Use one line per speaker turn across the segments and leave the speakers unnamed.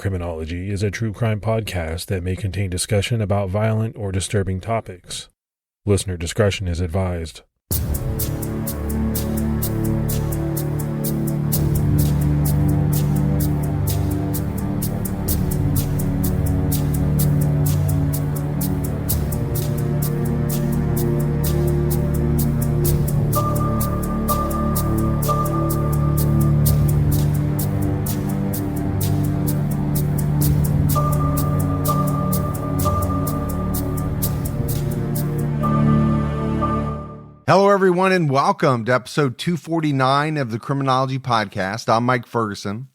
Criminology is a true crime podcast that may contain discussion about violent or disturbing topics. Listener discretion is advised.
Hello, everyone, and welcome to episode 249 of the Criminology podcast. I'm Mike Ferguson.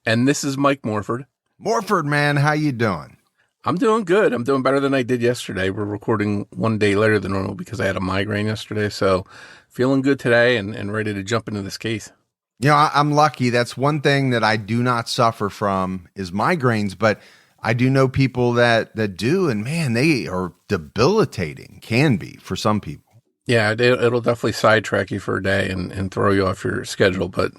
And this is Mike Morford.
Morford, man, how you doing?
I'm doing good. I'm doing better than I did yesterday. We're recording one day later than normal because I had a migraine yesterday. So feeling good today and ready to jump into this case.
You know, I'm lucky. That's one thing that I do not suffer from is migraines, but I do know people that do, and man, they are debilitating, can be for some people.
Yeah, it'll definitely sidetrack you for a day and throw you off your schedule. But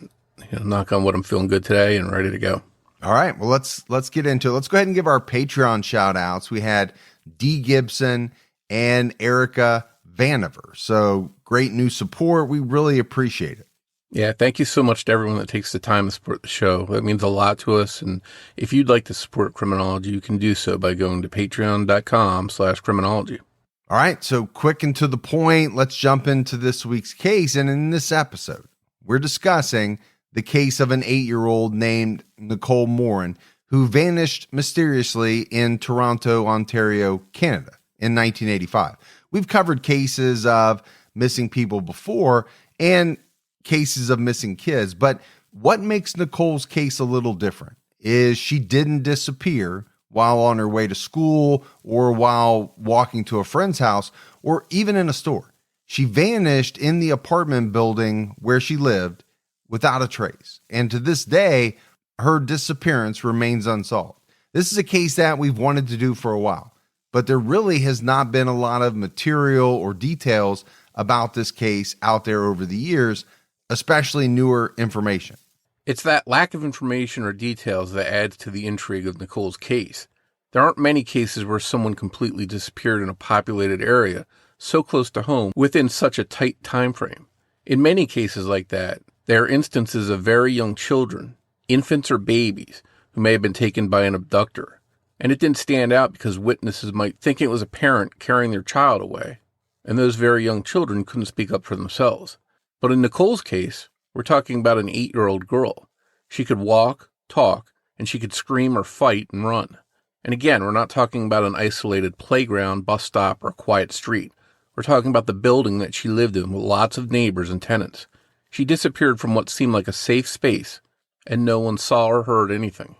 knock on wood, I'm feeling good today and ready to go.
All right, well, let's get into it. Let's go ahead and give our Patreon shout outs. We had D. Gibson and Erica Vanover. So great new support. We really appreciate it.
Yeah, thank you so much to everyone that takes the time to support the show. That means a lot to us. And if you'd like to support Criminology, you can do so by going to patreon.com/criminology.
All right, so quick and to the point, let's jump into this week's case. And in this episode, we're discussing the case of an 8-year-old named Nicole Morin, who vanished mysteriously in Toronto, Ontario, Canada in 1985. We've covered cases of missing people before and cases of missing kids, but what makes Nicole's case a little different is she didn't disappear while on her way to school or while walking to a friend's house or even in a store. She vanished in the apartment building where she lived without a trace. And to this day, her disappearance remains unsolved. This is a case that we've wanted to do for a while, but there really has not been a lot of material or details about this case out there over the years, especially newer information.
It's that lack of information or details that adds to the intrigue of Nicole's case. There aren't many cases where someone completely disappeared in a populated area so close to home within such a tight time frame. In many cases like that, there are instances of very young children, infants or babies, who may have been taken by an abductor. And it didn't stand out because witnesses might think it was a parent carrying their child away, and those very young children couldn't speak up for themselves. But in Nicole's case, we're talking about an 8-year-old girl. She could walk, talk, and she could scream or fight and run. And again, we're not talking about an isolated playground, bus stop, or quiet street. We're talking about the building that she lived in with lots of neighbors and tenants. She disappeared from what seemed like a safe space, and no one saw or heard anything.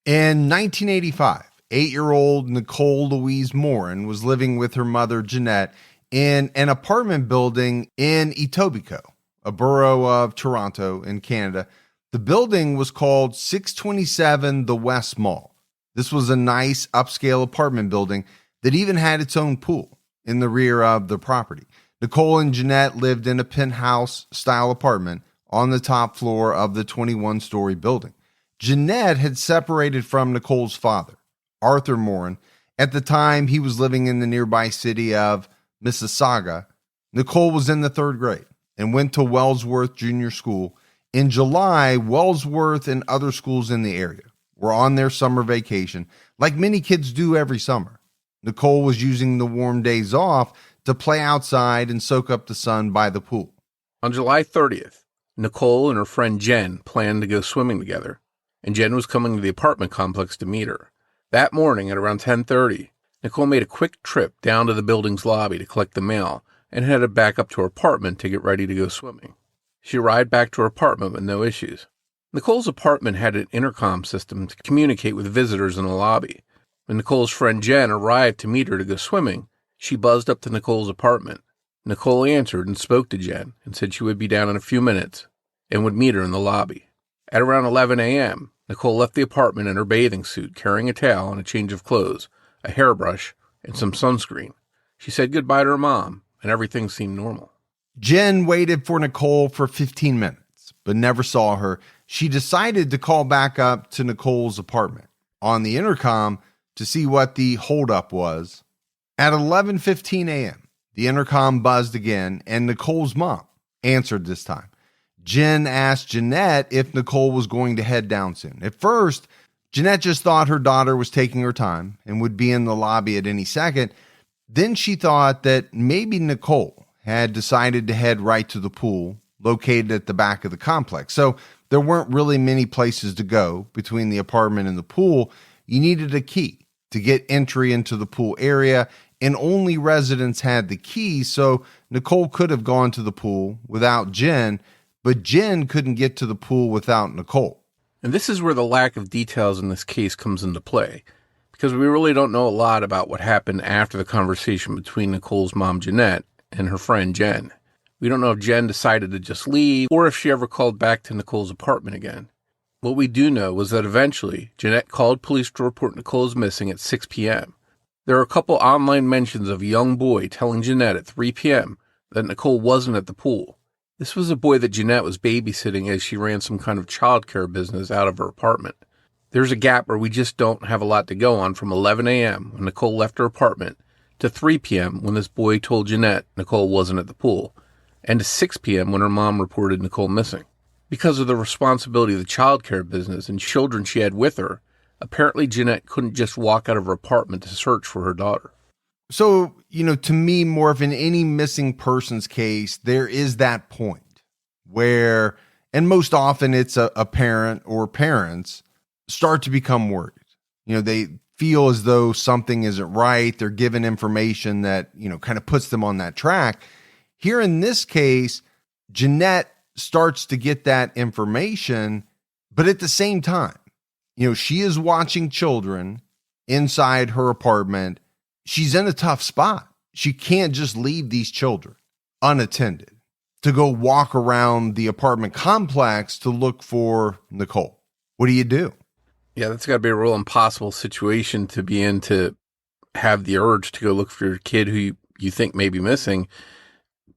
In 1985, 8-year-old Nicole Louise Morin was living with her mother, Jeanette, in an apartment building in Etobicoke, a borough of Toronto in Canada. The building was called 627 The West Mall. This was a nice upscale apartment building that even had its own pool in the rear of the property. Nicole and Jeanette lived in a penthouse-style apartment on the top floor of the 21-story building. Jeanette had separated from Nicole's father, Arthur Morin. At the time, he was living in the nearby city of Mississauga. Nicole was in the 3rd grade and went to Wellsworth Junior School. In July, Wellsworth and other schools in the area were on their summer vacation, like many kids do every summer. Nicole was using the warm days off to play outside and soak up the sun by the pool.
On July 30th, Nicole and her friend Jen planned to go swimming together, and Jen was coming to the apartment complex to meet her. That morning at around 10:30, Nicole made a quick trip down to the building's lobby to collect the mail and headed back up to her apartment to get ready to go swimming. She arrived back to her apartment with no issues. Nicole's apartment had an intercom system to communicate with visitors in the lobby. When Nicole's friend Jen arrived to meet her to go swimming, she buzzed up to Nicole's apartment. Nicole answered and spoke to Jen and said she would be down in a few minutes and would meet her in the lobby. At around 11 a.m., Nicole left the apartment in her bathing suit, carrying a towel and a change of clothes, a hairbrush, and some sunscreen. She said goodbye to her mom, and everything seemed normal.
Jen waited for Nicole for 15 minutes, but never saw her. She decided to call back up to Nicole's apartment. on the intercom to see what the holdup was. At 11:15 a.m., the intercom buzzed again, and Nicole's mom answered this time. Jen asked Jeanette if Nicole was going to head down soon. At first, Jeanette just thought her daughter was taking her time and would be in the lobby at any second. Then she thought that maybe Nicole had decided to head right to the pool located at the back of the complex. So there weren't really many places to go between the apartment and the pool. You needed a key to get entry into the pool area, and only residents had the key. So Nicole could have gone to the pool without Jen, but Jen couldn't get to the pool without Nicole.
And this is where the lack of details in this case comes into play, because we really don't know a lot about what happened after the conversation between Nicole's mom, Jeanette, and her friend, Jen. We don't know if Jen decided to just leave or if she ever called back to Nicole's apartment again. What we do know was that eventually, Jeanette called police to report Nicole is missing at 6 p.m. There are a couple online mentions of a young boy telling Jeanette at 3 p.m. that Nicole wasn't at the pool. This was a boy that Jeanette was babysitting as she ran some kind of childcare business out of her apartment. There's a gap where we just don't have a lot to go on from 11 a.m. when Nicole left her apartment to 3 p.m. when this boy told Jeanette Nicole wasn't at the pool, and to 6 p.m. when her mom reported Nicole missing. Because of the responsibility of the childcare business and children she had with her, apparently Jeanette couldn't just walk out of her apartment to search for her daughter.
So, to me, Morf, in any missing persons case, there is that point where, and most often it's a parent or parents, start to become worried. They feel as though something isn't right. They're given information that, kind of puts them on that track. Here in this case, Jeanette starts to get that information, but at the same time, she is watching children inside her apartment. She's in a tough spot. She can't just leave these children unattended to go walk around the apartment complex to look for Nicole. What do you do?
Yeah, that's got to be a real impossible situation to be in, to have the urge to go look for your kid who you think may be missing.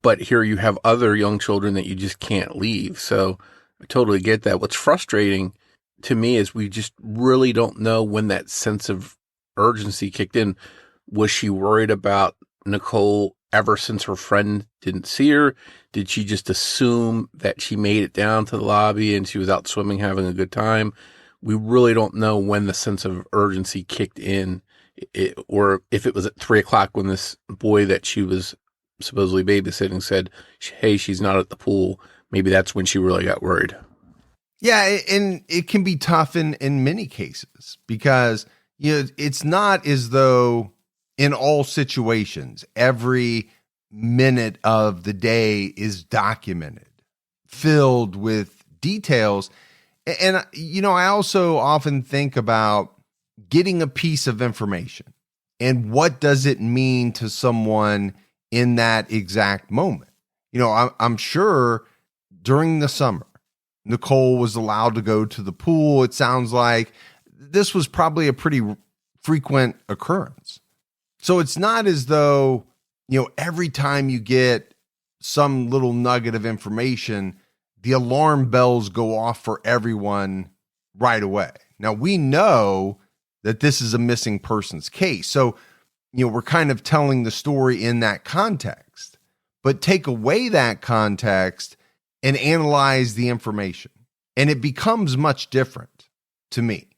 But here you have other young children that you just can't leave. So I totally get that. What's frustrating to me is we just really don't know when that sense of urgency kicked in. Was she worried about Nicole ever since her friend didn't see her? Did she just assume that she made it down to the lobby and she was out swimming, having a good time? We really don't know when the sense of urgency kicked in, or if it was at 3 o'clock when this boy that she was supposedly babysitting said, hey, she's not at the pool. Maybe that's when she really got worried.
Yeah, and it can be tough in many cases because it's not as though in all situations every minute of the day is documented, filled with details. And I also often think about getting a piece of information and what does it mean to someone in that exact moment. I'm sure during the summer, Nicole was allowed to go to the pool. It sounds like this was probably a pretty frequent occurrence. So it's not as though, every time you get some little nugget of information, the alarm bells go off for everyone right away. Now, we know that this is a missing persons case. So, we're kind of telling the story in that context, but take away that context and analyze the information, and it becomes much different to me.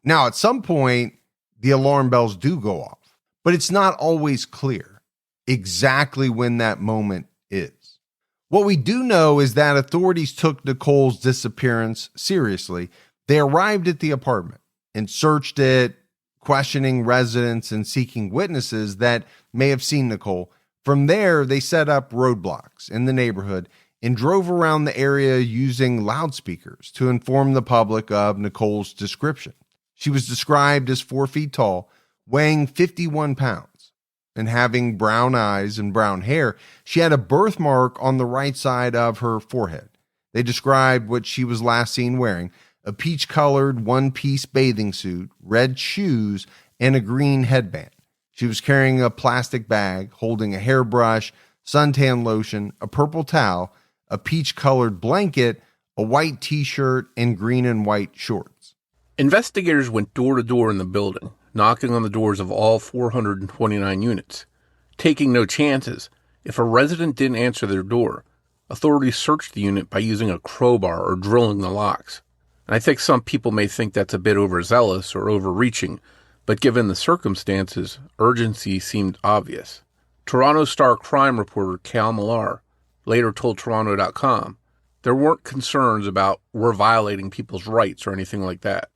Now, at some point, the alarm bells do go off, but it's not always clear exactly when that moment is. What we do know is that authorities took Nicole's disappearance seriously. They arrived at the apartment and searched it, questioning residents and seeking witnesses that may have seen Nicole. From there, they set up roadblocks in the neighborhood and drove around the area using loudspeakers to inform the public of Nicole's description. She was described as 4 feet tall, weighing 51 pounds, and having brown eyes and brown hair. She had a birthmark on the right side of her forehead. They described what she was last seen wearing: a peach-colored one-piece bathing suit, red shoes, and a green headband. She was carrying a plastic bag, holding a hairbrush, suntan lotion, a purple towel, a peach-colored blanket, a white t-shirt, and green and white shorts.
Investigators went door to door in the building, knocking on the doors of all 429 units. Taking no chances, if a resident didn't answer their door, authorities searched the unit by using a crowbar or drilling the locks. And I think some people may think that's a bit overzealous or overreaching, but given the circumstances, urgency seemed obvious. Toronto Star crime reporter Cal Millar later told Toronto.com there weren't concerns about we're violating people's rights or anything like that.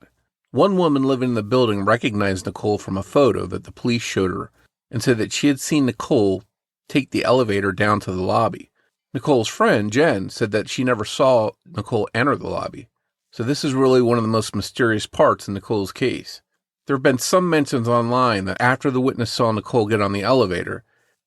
One woman living in the building recognized Nicole from a photo that the police showed her and said that she had seen Nicole take the elevator down to the lobby. Nicole's friend, Jen, said that she never saw Nicole enter the lobby. So this is really one of the most mysterious parts in Nicole's case. There have been some mentions online that after the witness saw Nicole get on the elevator,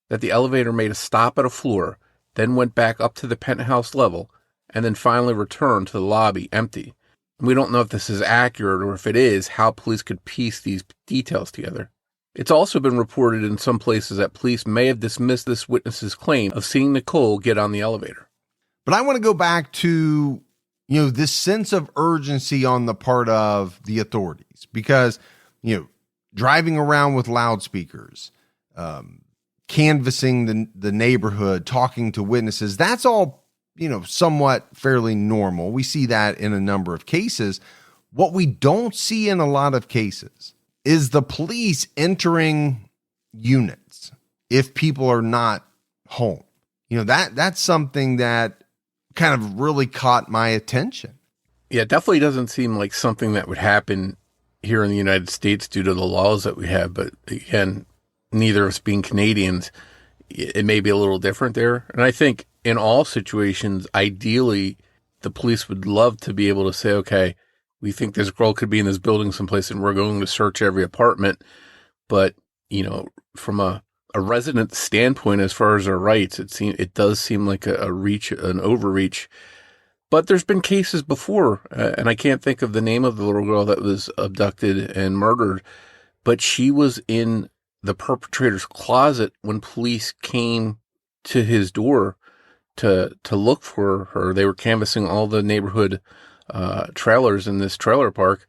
that the elevator made a stop at a floor, then went back up to the penthouse level, and then finally returned to the lobby empty. And we don't know if this is accurate, or if it is, how police could piece these details together. It's also been reported in some places that police may have dismissed this witness's claim of seeing Nicole get on the elevator.
But I want to go back to, this sense of urgency on the part of the authorities, because, driving around with loudspeakers, canvassing the neighborhood, talking to witnesses, that's all, somewhat fairly normal. We see that in a number of cases. What we don't see in a lot of cases is the police entering units if people are not home. That's something that kind of really caught my attention.
Yeah, it definitely doesn't seem like something that would happen here in the United States due to the laws that we have. But again, neither of us being Canadians, it may be a little different there. And I think in all situations, ideally, the police would love to be able to say, okay, we think this girl could be in this building someplace and we're going to search every apartment. But, from a resident standpoint, as far as our rights, it does seem like an overreach. But there's been cases before, and I can't think of the name of the little girl that was abducted and murdered, but she was in the perpetrator's closet when police came to his door to look for her. They were canvassing all the neighborhood trailers in this trailer park,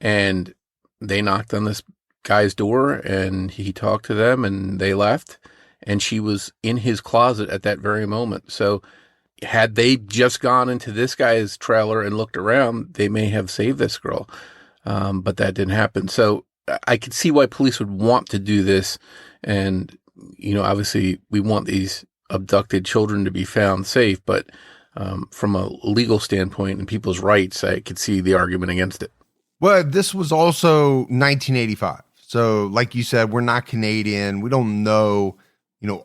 and they knocked on this guy's door, and he talked to them, and they left, and she was in his closet at that very moment. So had they just gone into this guy's trailer and looked around, they may have saved this girl, but that didn't happen. So I could see why police would want to do this, and obviously we want these abducted children to be found safe, but from a legal standpoint and people's rights, I could see the argument against it.
Well, this was also 1985. So like you said, we're not Canadian. We don't know,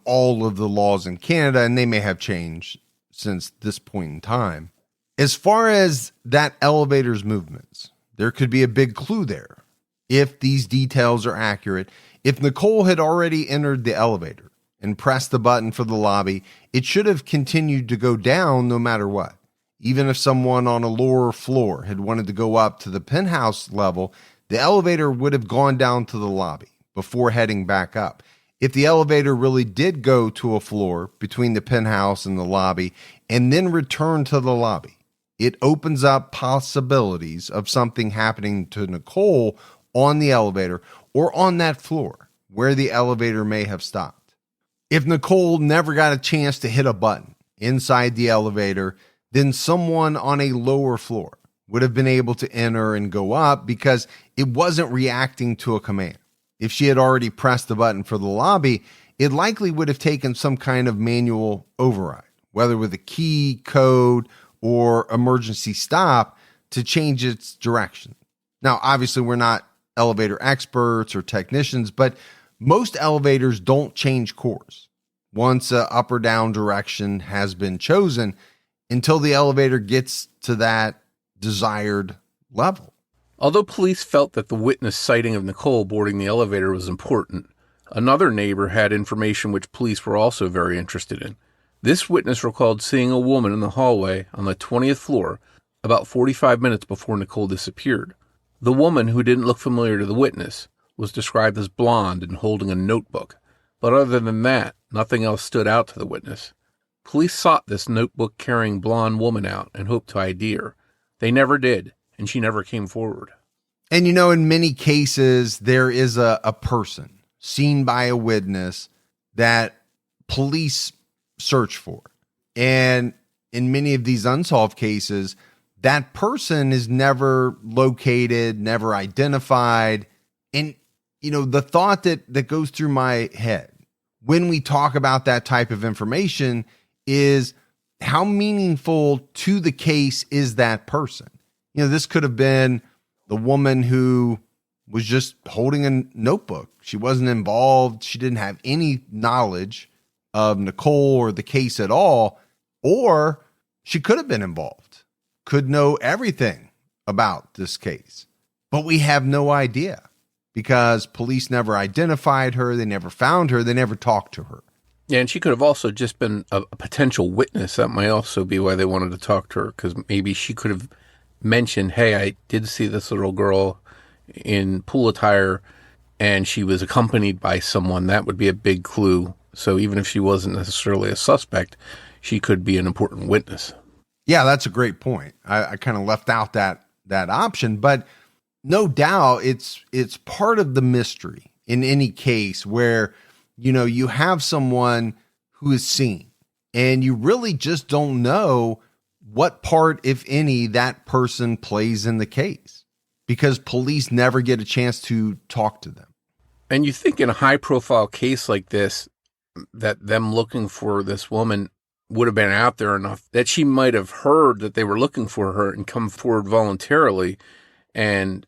all of the laws in Canada, and they may have changed since this point in time. As far as that elevator's movements, there could be a big clue there. If these details are accurate, if Nicole had already entered the elevator and pressed the button for the lobby, it should have continued to go down no matter what. Even if someone on a lower floor had wanted to go up to the penthouse level, the elevator would have gone down to the lobby before heading back up. If the elevator really did go to a floor between the penthouse and the lobby and then return to the lobby, it opens up possibilities of something happening to Nicole on the elevator or on that floor where the elevator may have stopped. If Nicole never got a chance to hit a button inside the elevator, then someone on a lower floor would have been able to enter and go up because it wasn't reacting to a command. If she had already pressed the button for the lobby, it likely would have taken some kind of manual override, whether with a key, code, or emergency stop to change its direction. Now, obviously, we're not elevator experts or technicians, but most elevators don't change course once an up or down direction has been chosen until the elevator gets to that desired level.
Although police felt that the witness sighting of Nicole boarding the elevator was important, another neighbor had information which police were also very interested in. This witness recalled seeing a woman in the hallway on the 20th floor about 45 minutes before Nicole disappeared. The woman, who didn't look familiar to the witness, was described as blonde and holding a notebook, but other than that, nothing else stood out to the witness. Police sought this notebook-carrying blonde woman out and hoped to ID her. They never did, and she never came forward.
And in many cases, there is a person seen by a witness that police search for. And in many of these unsolved cases, that person is never located, never identified. And, the thought that goes through my head when we talk about that type of information is how meaningful to the case is that person? This could have been the woman who was just holding a notebook. She wasn't involved. She didn't have any knowledge of Nicole or the case at all. Or she could have been involved, could know everything about this case. But we have no idea because police never identified her. They never found her. They never talked to her.
Yeah, and she could have also just been a potential witness. That might also be why they wanted to talk to her, because maybe she could have mentioned, hey, I did see this little girl in pool attire and she was accompanied by someone. That would be a big clue. So even if she wasn't necessarily a suspect, she could be an important witness.
Yeah, that's a great point. I kind of left out that option, but no doubt it's part of the mystery in any case where, you have someone who is seen and you really just don't know what part, if any, that person plays in the case because police never get a chance to talk to them.
And you think in a high profile case like this, that them looking for this woman would have been out there enough that she might have heard that they were looking for her and come forward voluntarily, and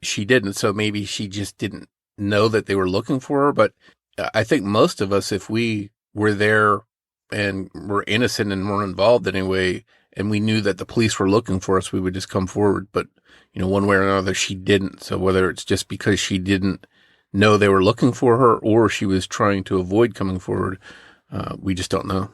she didn't. So maybe she just didn't know that they were looking for her. But I think most of us, if we were there and were innocent and weren't involved anyway, and we knew that the police were looking for us, we would just come forward. But, one way or another, she didn't. So whether it's just because she didn't know they were looking for her or she was trying to avoid coming forward, we just don't know.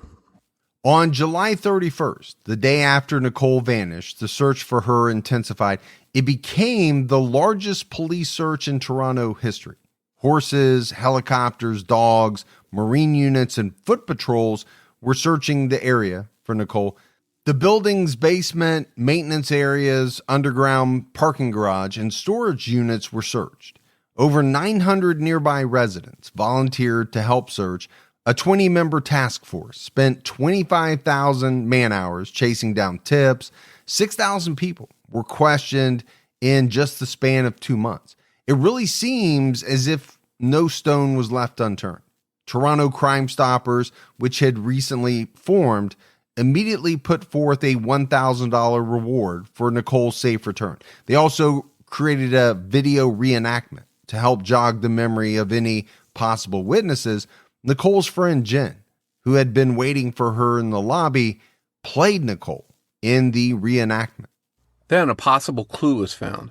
On July 31st, the day after Nicole vanished, the search for her intensified. It became the largest police search in Toronto history. Horses, helicopters, dogs, marine units, and foot patrols were searching the area for Nicole. The building's basement, maintenance areas, underground parking garage, and storage units were searched. Over 900 nearby residents volunteered to help search. A 20-member task force spent 25,000 man-hours chasing down tips. 6,000 people were questioned in just the span of 2 months. It really seems as if no stone was left unturned. Toronto Crime Stoppers, which had recently formed, immediately put forth a $1,000 reward for Nicole's safe return. They also created a video reenactment to help jog the memory of any possible witnesses. Nicole's friend Jen, who had been waiting for her in the lobby, played Nicole in the reenactment.
Then a possible clue was found.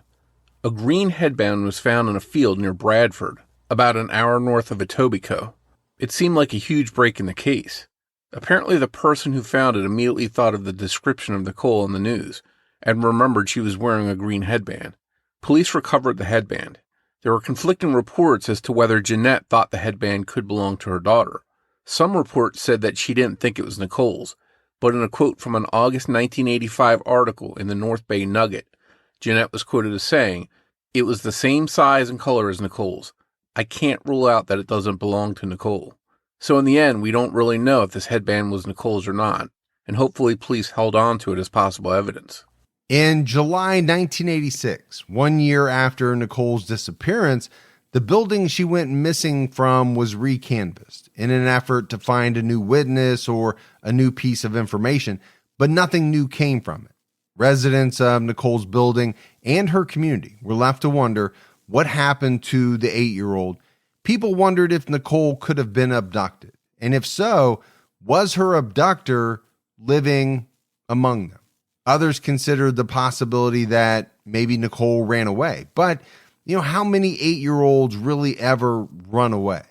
A green headband was found in a field near Bradford, about an hour north of Etobicoke. It seemed like a huge break in the case. Apparently the person who found it immediately thought of the description of Nicole in the news and remembered she was wearing a green headband. Police recovered the headband. There were conflicting reports as to whether Jeanette thought the headband could belong to her daughter. Some reports said that she didn't think it was Nicole's, but in a quote from an August 1985 article in the North Bay Nugget, Jeanette was quoted as saying, "It was the same size and color as Nicole's. I can't rule out that it doesn't belong to Nicole." So in the end, we don't really know if this headband was Nicole's or not, and hopefully police held on to it as possible evidence.
In July 1986, 1 year after Nicole's disappearance, the building she went missing from was recanvassed in an effort to find a new witness or a new piece of information, but nothing new came from it. Residents of Nicole's building and her community were left to wonder what happened to the 8-year-old. People wondered if Nicole could have been abducted, and if so, was her abductor living among them? Others considered the possibility that maybe Nicole ran away. But, how many 8-year-olds really ever run away?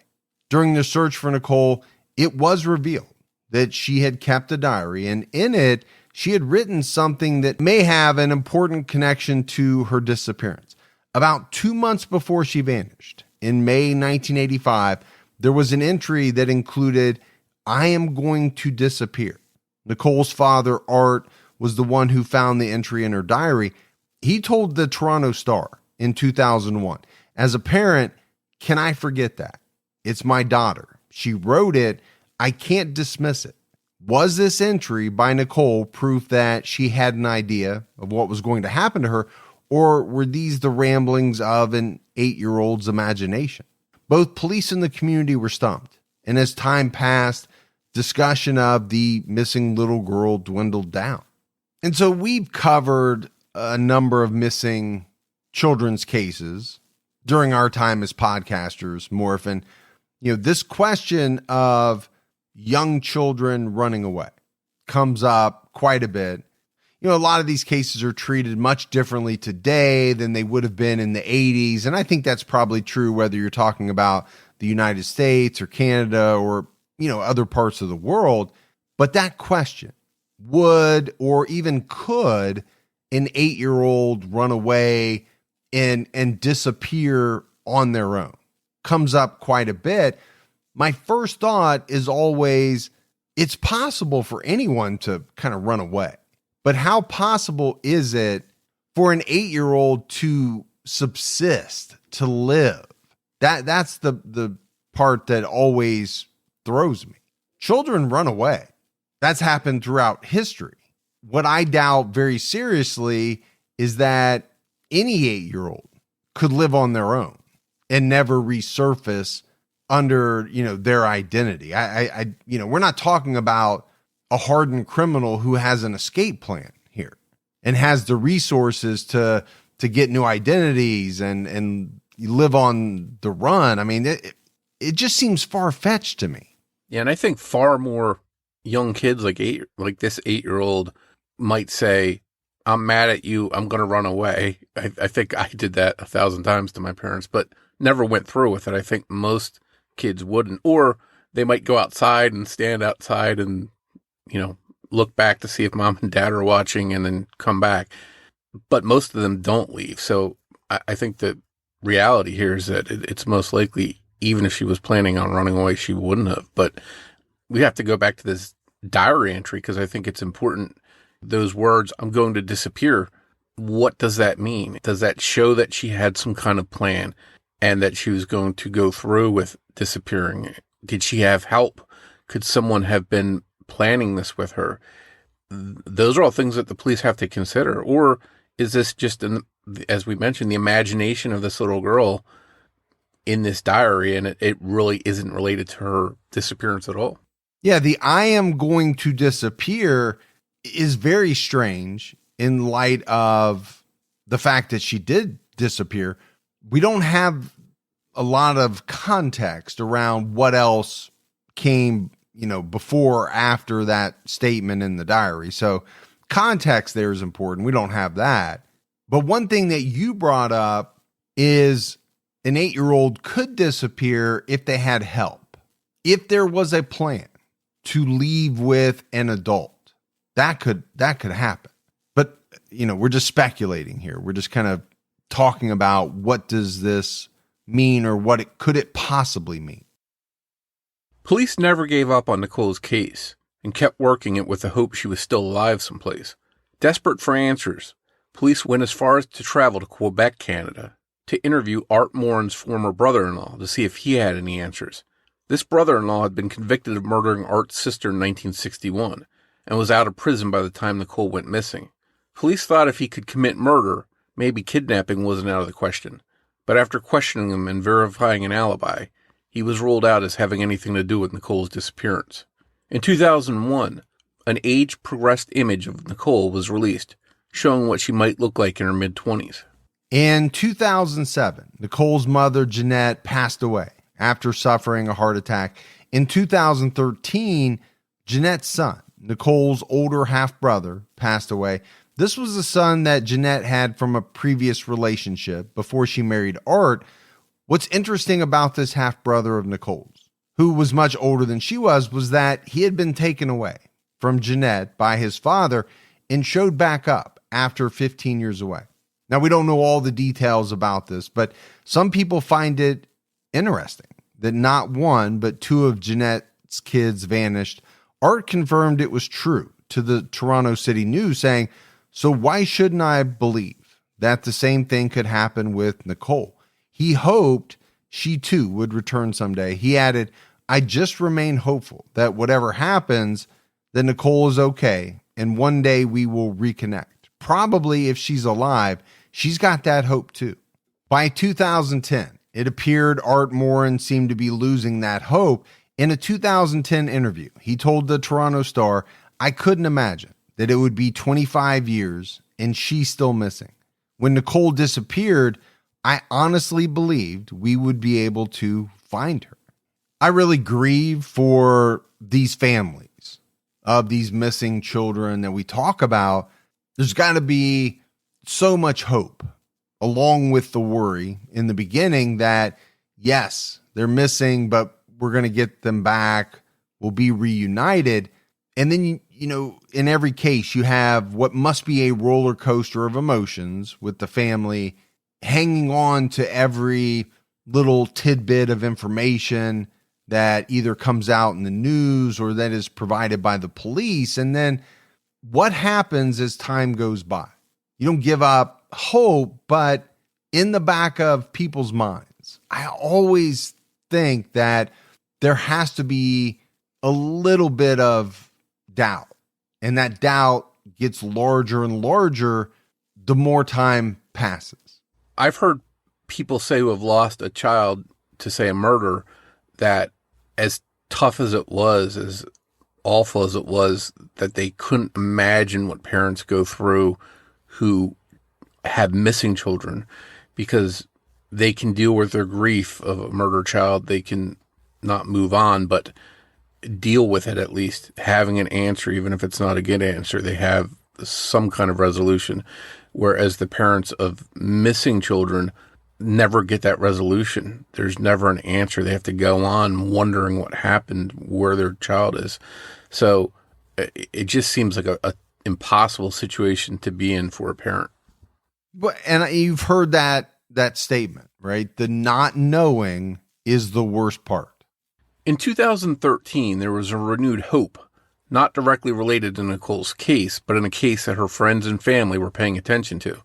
During the search for Nicole, it was revealed that she had kept a diary, and in it, she had written something that may have an important connection to her disappearance. About 2 months before she vanished, in May 1985, there was an entry that included, "I am going to disappear." Nicole's father, Art, was the one who found the entry in her diary. He told the Toronto Star in 2001. As a parent, can I forget that? It's my daughter. She wrote it. I can't dismiss it. Was this entry by Nicole proof that she had an idea of what was going to happen to her, or were these the ramblings of an 8-year-old's imagination? Both police and the community were stumped, and as time passed, discussion of the missing little girl dwindled down. And so we've covered a number of missing children's cases during our time as podcasters, Morf, and this question of young children running away comes up quite a bit. A lot of these cases are treated much differently today than they would have been in the 80s. And I think that's probably true whether you're talking about the United States or Canada or, other parts of the world. But that question, would or even could an 8-year-old run away and disappear on their own, comes up quite a bit. My first thought is always, it's possible for anyone to kind of run away. But how possible is it for an 8-year-old to subsist, to live? That's the part that always throws me. Children run away. That's happened throughout history. What I doubt very seriously is that any 8-year-old could live on their own and never resurface under, their identity. We're not talking about a hardened criminal who has an escape plan here and has the resources to get new identities and live on the run. I mean, it just seems far-fetched to me.
Yeah, and I think far more young kids like this 8-year-old might say, I'm mad at you, I'm going to run away. I think I did that 1,000 times to my parents, but never went through with it. I think most kids wouldn't, or they might go outside and stand outside and, look back to see if mom and dad are watching and then come back. But most of them don't leave. So I think the reality here is that it's most likely, even if she was planning on running away, she wouldn't have. But we have to go back to this diary entry because I think it's important. Those words, I'm going to disappear. What does that mean? Does that show that she had some kind of plan and that she was going to go through with disappearing? Did she have help? Could someone have been planning this with her? Those are all things that the police have to consider. Or is this just, as we mentioned, the imagination of this little girl in this diary, and it really isn't related to her disappearance at all?
Yeah, the I am going to disappear is very strange in light of the fact that she did disappear. We don't have a lot of context around what else came, before or after that statement in the diary. So context there is important. We don't have that. But one thing that you brought up is an 8-year-old could disappear if they had help. If there was a plan to leave with an adult, that could happen. But, we're just speculating here. We're just kind of talking about what does this mean or could it possibly mean?
Police never gave up on Nicole's case and kept working it with the hope she was still alive someplace. Desperate for answers, police went as far as to travel to Quebec, Canada, to interview Art Morin's former brother-in-law to see if he had any answers. This brother-in-law had been convicted of murdering Art's sister in 1961 and was out of prison by the time Nicole went missing. Police thought if he could commit murder, maybe kidnapping wasn't out of the question. But after questioning him and verifying an alibi, he was ruled out as having anything to do with Nicole's disappearance. In 2001, an age-progressed image of Nicole was released, showing what she might look like in her mid-20s.
In 2007, Nicole's mother, Jeanette, passed away after suffering a heart attack. In 2013, Jeanette's son, Nicole's older half-brother, passed away. This was the son that Jeanette had from a previous relationship before she married Art. What's interesting about this half-brother of Nicole's, who was much older than she was that he had been taken away from Jeanette by his father and showed back up after 15 years away. Now, we don't know all the details about this, but some people find it interesting that not one, but two of Jeanette's kids vanished. Art confirmed it was true to the Toronto City News, saying, "So why shouldn't I believe that the same thing could happen with Nicole. He hoped she too would return someday. He added, "I just remain hopeful that whatever happens, that Nicole is okay, and one day we will reconnect. Probably if she's alive, she's got that hope too." By 2010, it appeared Art Morin seemed to be losing that hope. In a 2010 interview, he told the Toronto Star, "I couldn't imagine that it would be 25 years and she's still missing. When Nicole disappeared, I honestly believed we would be able to find her." I really grieve for these families of these missing children that we talk about. There's got to be so much hope, along with the worry in the beginning that, yes, they're missing, but we're going to get them back. We'll be reunited. And then, in every case, you have what must be a roller coaster of emotions with the family hanging on to every little tidbit of information that either comes out in the news or that is provided by the police. And then what happens as time goes by? You don't give up hope, but in the back of people's minds, I always think that there has to be a little bit of doubt. And that doubt gets larger and larger the more time passes.
I've heard people say who have lost a child to, say, a murder, that as tough as it was, as awful as it was, that they couldn't imagine what parents go through who have missing children, because they can deal with their grief of a murdered child. They can not move on, but deal with it, at least having an answer, even if it's not a good answer. They have some kind of resolution, whereas the parents of missing children never get that resolution. There's never an answer. They have to go on wondering what happened, where their child is. So it just seems like a impossible situation to be in for a parent.
But and you've heard that statement, right? The not knowing is the worst part.
In 2013, there was a renewed hope, not directly related to Nicole's case, but in a case that her friends and family were paying attention to.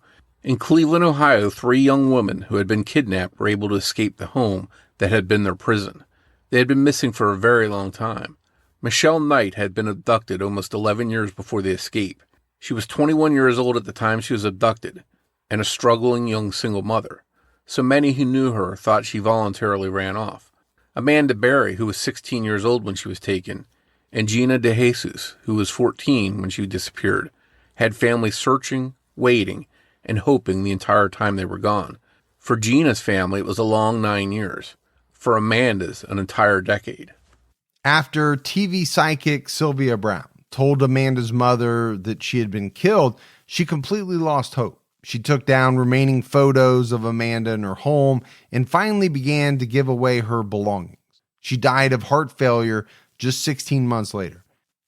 In Cleveland, Ohio, 3 young women who had been kidnapped were able to escape the home that had been their prison. They had been missing for a very long time. Michelle Knight had been abducted almost 11 years before the escape. She was 21 years old at the time she was abducted, and a struggling young single mother. So many who knew her thought she voluntarily ran off. Amanda Berry, who was 16 years old when she was taken, and Gina DeJesus, who was 14 when she disappeared, had families searching, waiting, and hoping the entire time they were gone. For Gina's family, it was a long 9 years. For Amanda's, an entire decade.
After TV psychic Sylvia Brown told Amanda's mother that she had been killed, she completely lost hope. She took down remaining photos of Amanda in her home and finally began to give away her belongings. She died of heart failure just 16 months later.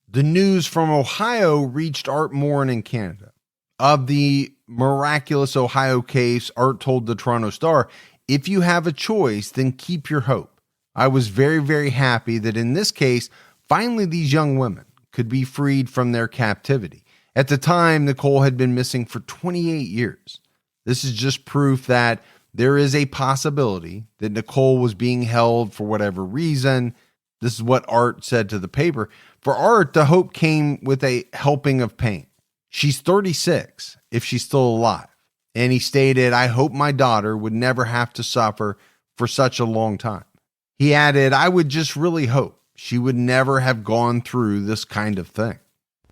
The news from Ohio reached Art Morin in Canada. Of the miraculous Ohio case, Art told the Toronto Star, "If you have a choice, then keep your hope. I was very, very happy that in this case, finally these young women could be freed from their captivity. At the time, Nicole had been missing for 28 years. This is just proof that there is a possibility that Nicole was being held for whatever reason." This is what Art said to the paper. For Art, the hope came with a helping of pain. She's 36 if she's still alive. And he stated, "I hope my daughter would never have to suffer for such a long time." He added, "I would just really hope she would never have gone through this kind of thing."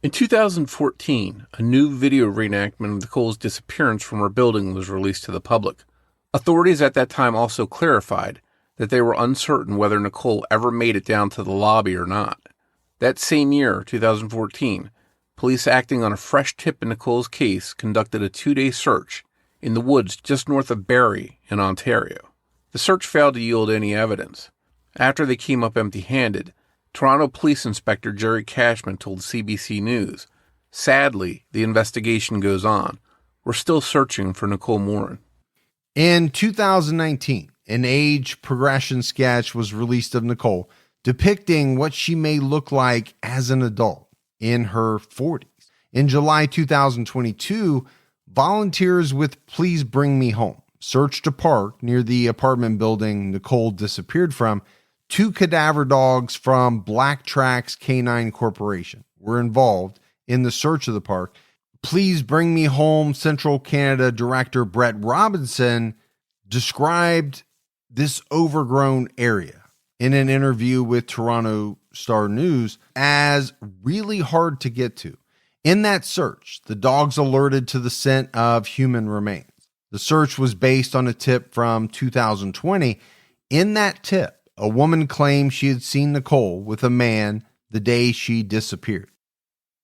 In 2014, a new video reenactment of Nicole's disappearance from her building was released to the public. Authorities at that time also clarified that they were uncertain whether Nicole ever made it down to the lobby or not. That same year, 2014, police acting on a fresh tip in Nicole's case conducted a 2-day search in the woods just north of Barrie in Ontario. The search failed to yield any evidence. After they came up empty-handed, Toronto Police Inspector Jerry Cashman told CBC News, "Sadly, the investigation goes on. We're still searching for Nicole Morin."
In 2019, an age progression sketch was released of Nicole depicting what she may look like as an adult in her 40s. In July 2022, volunteers with Please Bring Me Home searched a park near the apartment building Nicole disappeared from. 2 cadaver dogs from Black Tracks Canine Corporation were involved in the search of the park. Please Bring Me Home Central Canada director Brett Robinson described this overgrown area in an interview with Toronto Star News as really hard to get to. In that search, the dogs alerted to the scent of human remains. The search was based on a tip from 2020. In that tip, a woman claimed she had seen Nicole with a man the day she disappeared.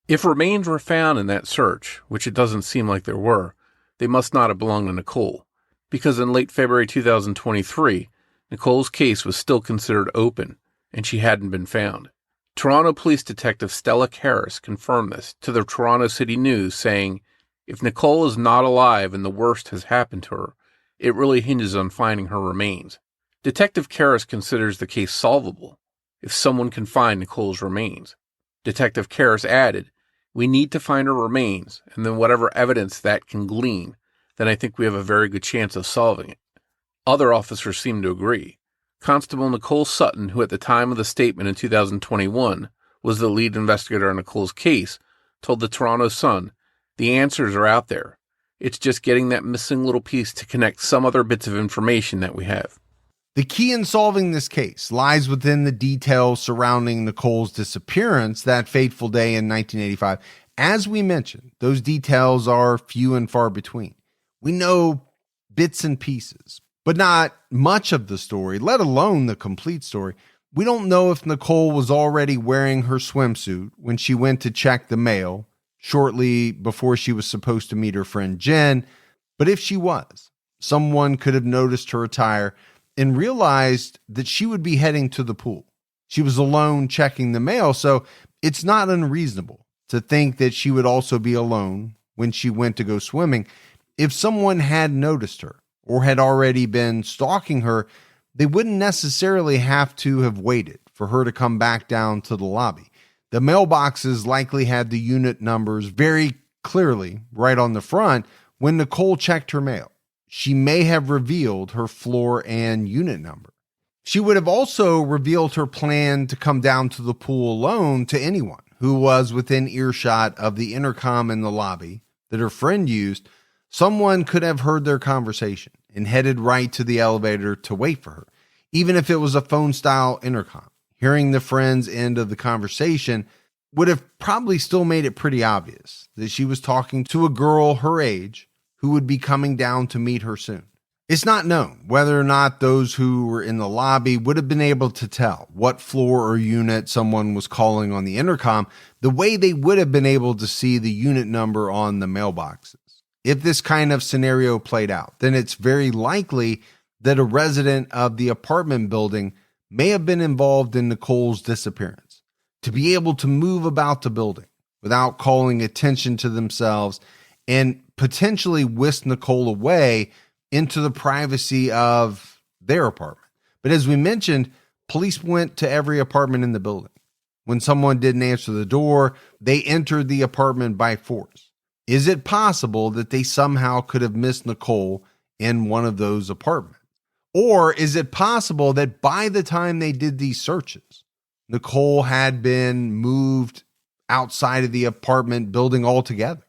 If remains were found in that search, which it doesn't seem like there were, they must not have belonged to Nicole, because in late February 2023, Nicole's case was still considered open, and she hadn't been found. Toronto Police Detective Stella Harris confirmed this to the Toronto City News, saying, "If Nicole is not alive and the worst has happened to her, it really hinges on finding her remains." Detective Harris considers the case solvable if someone can find Nicole's remains. Detective Harris added, "We need to find her remains, and then whatever evidence that can glean, then I think we have a very good chance of solving it." Other officers seem to agree. Constable Nicole Sutton, who at the time of the statement in 2021 was the lead investigator on Nicole's case, told the Toronto Sun, "The answers are out there. It's just getting that missing little piece to connect some other bits of information that we have."
The key in solving this case lies within the details surrounding Nicole's disappearance that fateful day in 1985. As we mentioned, those details are few and far between. We know bits and pieces, but not much of the story, let alone the complete story. We don't know if Nicole was already wearing her swimsuit when she went to check the mail shortly before she was supposed to meet her friend Jen, but if she was, someone could have noticed her attire and realized that she would be heading to the pool. She was alone checking the mail, so it's not unreasonable to think that she would also be alone when she went to go swimming. If someone had noticed her or had already been stalking her, they wouldn't necessarily have to have waited for her to come back down to the lobby. The mailboxes likely had the unit numbers very clearly right on the front when Nicole checked her mail. She may have revealed her floor and unit number. She would have also revealed her plan to come down to the pool alone to anyone who was within earshot of the intercom in the lobby that her friend used. Someone could have heard their conversation and headed right to the elevator to wait for her, even if it was a phone-style intercom. Hearing the friend's end of the conversation would have probably still made it pretty obvious that she was talking to a girl her age who would be coming down to meet her soon. It's not known whether or not those who were in the lobby would have been able to tell what floor or unit someone was calling on the intercom the way they would have been able to see the unit number on the mailboxes. If this kind of scenario played out, then it's very likely that a resident of the apartment building may have been involved in Nicole's disappearance. To be able to move about the building without calling attention to themselves and potentially whisk Nicole away into the privacy of their apartment. But as we mentioned, police went to every apartment in the building. When someone didn't answer the door, they entered the apartment by force. Is it possible that they somehow could have missed Nicole in one of those apartments? Or is it possible that by the time they did these searches, Nicole had been moved outside of the apartment building altogether?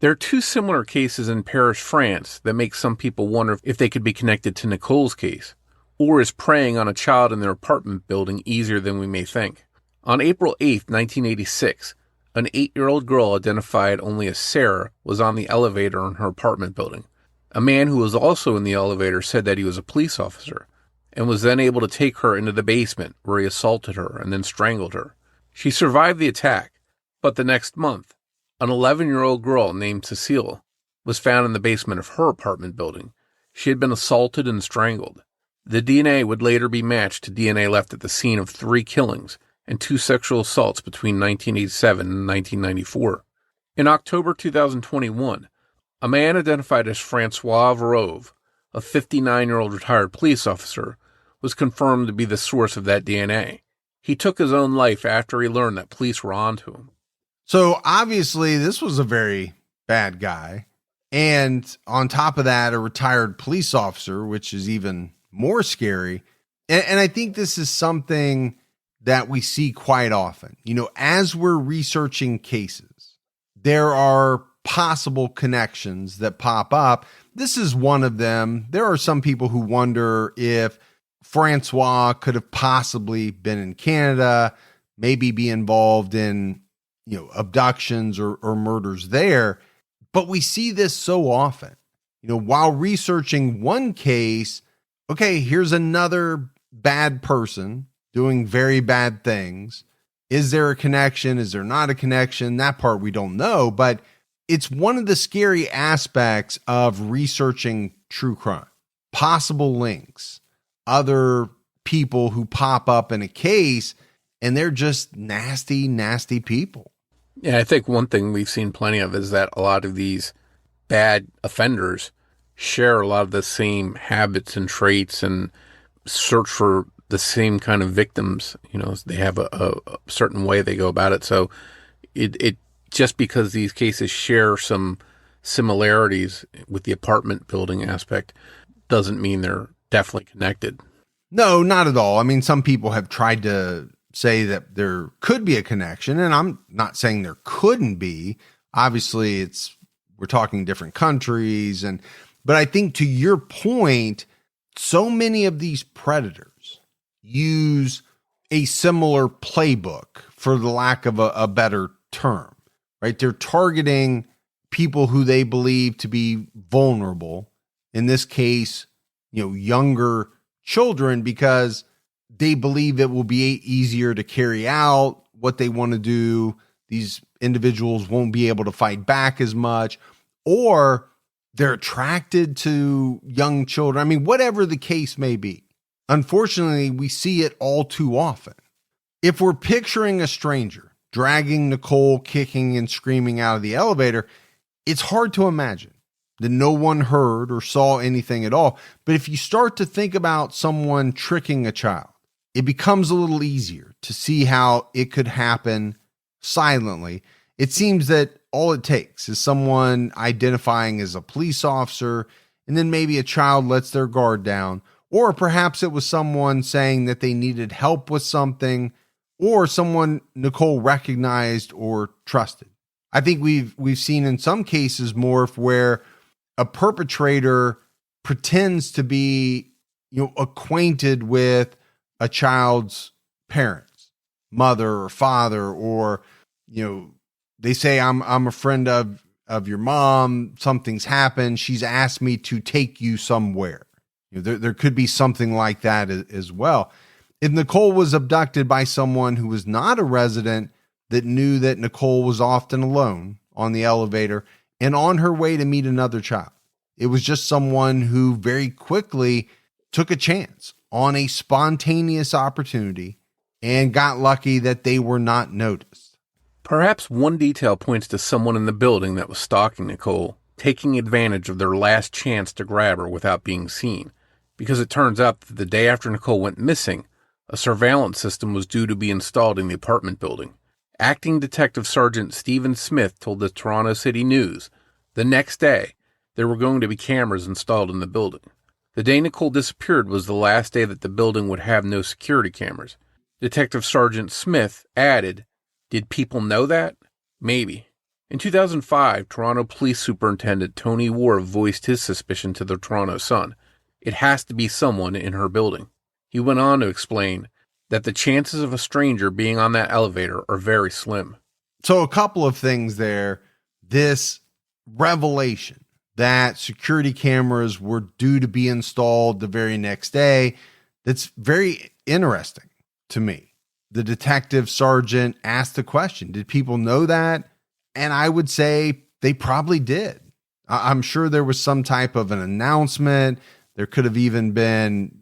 There are 2 similar cases in Paris, France that make some people wonder if they could be connected to Nicole's case, or is preying on a child in their apartment building easier than we may think. On April 8, 1986, an 8-year-old girl identified only as Sarah was on the elevator in her apartment building. A man who was also in the elevator said that he was a police officer and was then able to take her into the basement where he assaulted her and then strangled her. She survived the attack, but the next month, an 11-year-old girl named Cecile was found in the basement of her apartment building. She had been assaulted and strangled. The DNA would later be matched to DNA left at the scene of 3 killings and 2 sexual assaults between 1987 and 1994. In October 2021, a man identified as Francois Verove, a 59-year-old retired police officer, was confirmed to be the source of that DNA. He took his own life after he learned that police were onto him.
So obviously this was a very bad guy. And on top of that, a retired police officer, which is even more scary. And I think this is something that we see quite often. As we're researching cases, there are possible connections that pop up. This is one of them. There are some people who wonder if Francois could have possibly been in Canada, maybe be involved in, abductions or murders there. But we see this so often. While researching one case, okay, here's another bad person doing very bad things. Is there a connection? Is there not a connection? That part we don't know, but it's one of the scary aspects of researching true crime. Possible links, other people who pop up in a case, and they're just nasty, nasty people.
Yeah, I think one thing we've seen plenty of is that a lot of these bad offenders share a lot of the same habits and traits and search for the same kind of victims. They have a certain way they go about it. So it just because these cases share some similarities with the apartment building aspect doesn't mean they're definitely connected.
No, not at all. I mean, some people have tried to say that there could be a connection, and I'm not saying there couldn't be. Obviously, we're talking different countries, but I think to your point, so many of these predators use a similar playbook, for the lack of a better term, right? They're targeting people who they believe to be vulnerable. In this case, younger children, because they believe it will be easier to carry out what they want to do. These individuals won't be able to fight back as much, or they're attracted to young children. I mean, whatever the case may be. Unfortunately, we see it all too often. If we're picturing a stranger dragging Nicole, kicking and screaming out of the elevator, it's hard to imagine that no one heard or saw anything at all. But if you start to think about someone tricking a child, it becomes a little easier to see how it could happen silently. It seems that all it takes is someone identifying as a police officer, and then maybe a child lets their guard down, or perhaps it was someone saying that they needed help with something, or someone Nicole recognized or trusted. I think we've seen in some cases, Morf, where a perpetrator pretends to be, acquainted with a child's parents, mother or father, or, they say, I'm a friend of your mom. Something's happened. She's asked me to take you somewhere. There could be something like that as well. If Nicole was abducted by someone who was not a resident that knew that Nicole was often alone on the elevator and on her way to meet another child, it was just someone who very quickly took a chance on a spontaneous opportunity and got lucky that they were not noticed.
Perhaps one detail points to someone in the building that was stalking Nicole, taking advantage of their last chance to grab her without being seen, because it turns out that the day after Nicole went missing, a surveillance system was due to be installed in the apartment building. Acting Detective Sergeant Stephen Smith told the Toronto City News the next day there were going to be cameras installed in the building. The day Nicole disappeared was the last day that the building would have no security cameras. Detective Sergeant Smith added, "Did people know that? Maybe." In 2005, Toronto Police Superintendent Tony Ward voiced his suspicion to the Toronto Sun. It has to be someone in her building. He went on to explain that the chances of a stranger being on that elevator are very slim.
So a couple of things there. This revelation that security cameras were due to be installed the very next day, that's very interesting to me. The detective sergeant asked the question, did people know that? And I would say they probably did. I'm sure there was some type of an announcement. There could have even been,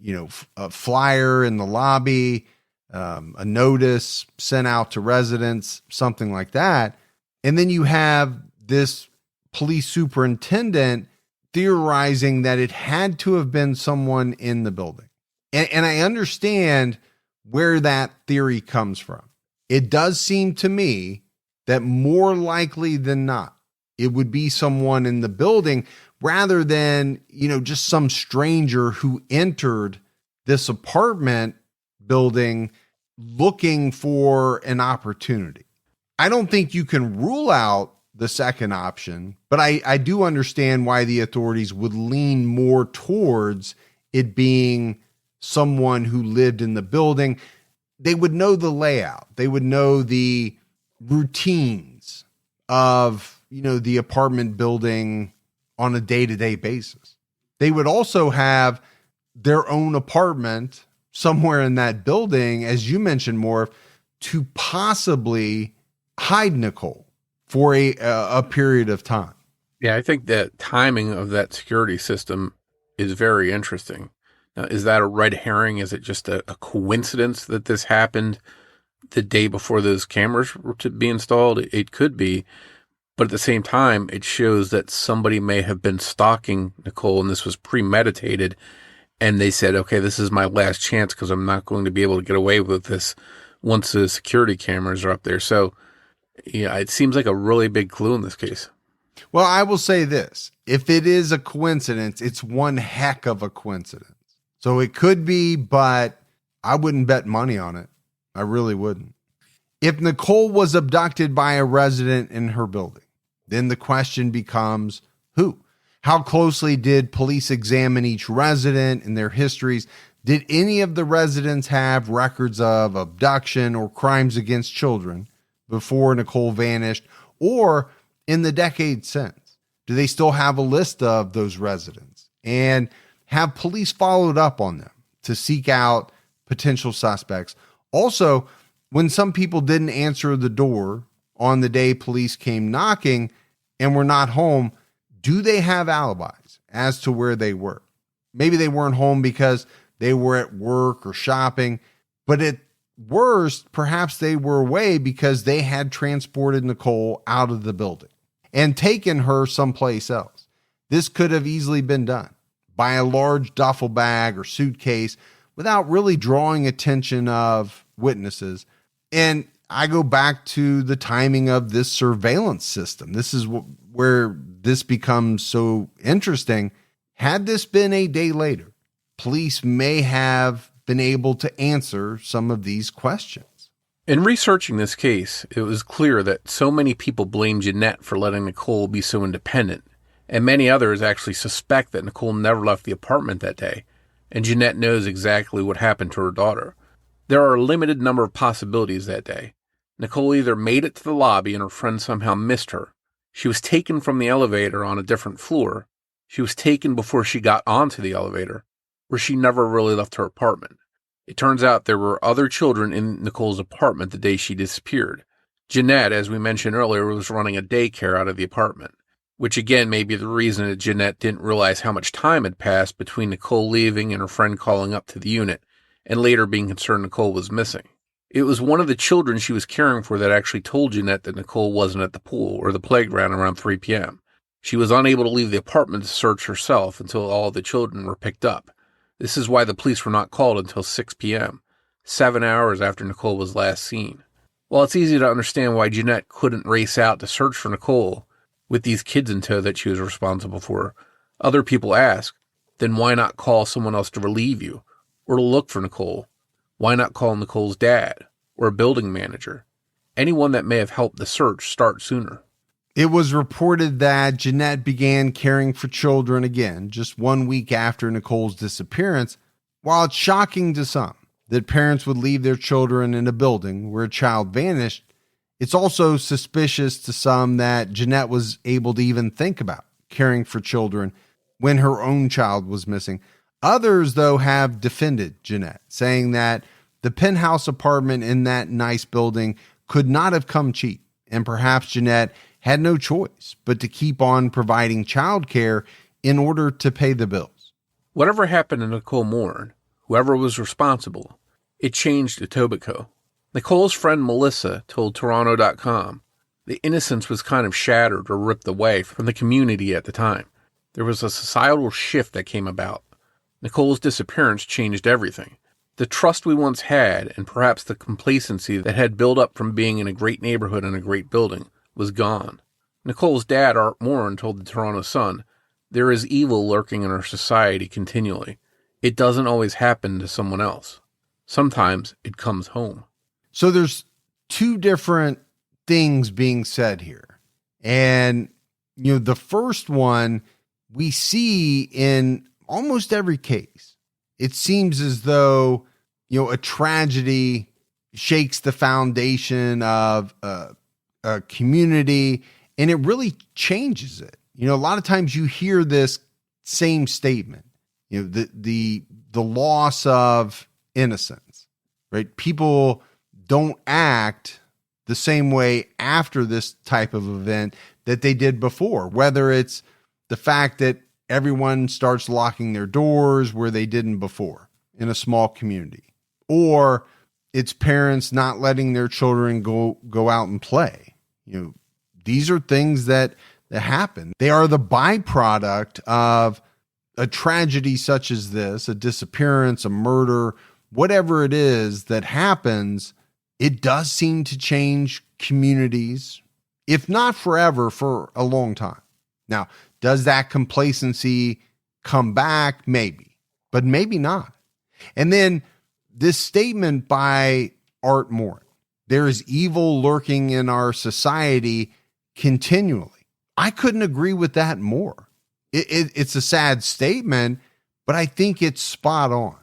a flyer in the lobby, a notice sent out to residents, something like that. And then you have this police superintendent theorizing that it had to have been someone in the building. And I understand where that theory comes from. It does seem to me that more likely than not, it would be someone in the building rather than, just some stranger who entered this apartment building looking for an opportunity. I don't think you can rule out the second option, but I do understand why the authorities would lean more towards it being someone who lived in the building. They would know the layout. They would know the routines of, the apartment building on a day-to-day basis. They would also have their own apartment somewhere in that building, as you mentioned, Morf, to possibly hide Nicole for a period of time.
Yeah, I think the timing of that security system is very interesting. Now, is that a red herring? Is it just a coincidence that this happened the day before those cameras were to be installed? It could be. But at the same time, it shows that somebody may have been stalking Nicole and this was premeditated. And they said, okay, this is my last chance because I'm not going to be able to get away with this once the security cameras are up there. So, yeah, it seems like a really big clue in this case.
Well, I will say this. If it is a coincidence, it's one heck of a coincidence. So it could be, but I wouldn't bet money on it. I really wouldn't. If Nicole was abducted by a resident in her building, then the question becomes who? How closely did police examine each resident and their histories? Did any of the residents have records of abduction or crimes against children before Nicole vanished, or in the decades since? Do they still have a list of those residents? And have police followed up on them to seek out potential suspects? Also, when some people didn't answer the door on the day police came knocking and were not home, do they have alibis as to where they were? Maybe they weren't home because they were at work or shopping, but at worst, perhaps they were away because they had transported Nicole out of the building and taken her someplace else. This could have easily been done by a large duffel bag or suitcase without really drawing attention of witnesses. And I go back to the timing of this surveillance system. This is where this becomes so interesting. Had this been a day later, police may have been able to answer some of these questions.
In researching this case, it was clear that so many people blame Jeanette for letting Nicole be so independent, and many others actually suspect that Nicole never left the apartment that day, and Jeanette knows exactly what happened to her daughter. There are a limited number of possibilities that day. Nicole either made it to the lobby and her friend somehow missed her. She was taken from the elevator on a different floor. She was taken before she got onto the elevator, or she never really left her apartment. It turns out there were other children in Nicole's apartment the day she disappeared. Jeanette, as we mentioned earlier, was running a daycare out of the apartment, which again may be the reason that Jeanette didn't realize how much time had passed between Nicole leaving and her friend calling up to the unit, and later being concerned Nicole was missing. It was one of the children she was caring for that actually told Jeanette that Nicole wasn't at the pool or the playground around 3 p.m. She was unable to leave the apartment to search herself until all the children were picked up. This is why the police were not called until 6 p.m., 7 hours after Nicole was last seen. While it's easy to understand why Jeanette couldn't race out to search for Nicole with these kids in tow that she was responsible for, other people ask, then why not call someone else to relieve you or to look for Nicole? Why not call Nicole's dad or a building manager? Anyone that may have helped the search start sooner.
It was reported that Jeanette began caring for children again just 1 week after Nicole's disappearance. While it's shocking to some that parents would leave their children in a building where a child vanished, it's also suspicious to some that Jeanette was able to even think about caring for children when her own child was missing. Others, though, have defended Jeanette, saying that the penthouse apartment in that nice building could not have come cheap, and perhaps Jeanette had no choice but to keep on providing childcare in order to pay the bills.
Whatever happened to Nicole Morin, whoever was responsible, it changed Etobicoke. Nicole's friend Melissa told Toronto.com the innocence was kind of shattered or ripped away from the community at the time. There was a societal shift that came about. Nicole's disappearance changed everything. The trust we once had, and perhaps the complacency that had built up from being in a great neighborhood and a great building, was gone. Nicole's dad, Art Morin, told the Toronto Sun, "There is evil lurking in our society continually. It doesn't always happen to someone else. Sometimes it comes home."
So there's two different things being said here. And, the first one we see in almost every case. It seems as though, a tragedy shakes the foundation of a community, and it really changes it. A lot of times you hear this same statement, the loss of innocence, right? People don't act the same way after this type of event that they did before, whether it's the fact that everyone starts locking their doors where they didn't before in a small community, or it's parents not letting their children go out and play. These are things that happen. They are the byproduct of a tragedy such as this, a disappearance, a murder, whatever it is that happens. It does seem to change communities, if not forever, for a long time. Now, does that complacency come back? Maybe, but maybe not. And then this statement by Art Morin, there is evil lurking in our society continually. I couldn't agree with that more. It's a sad statement, but I think it's spot on.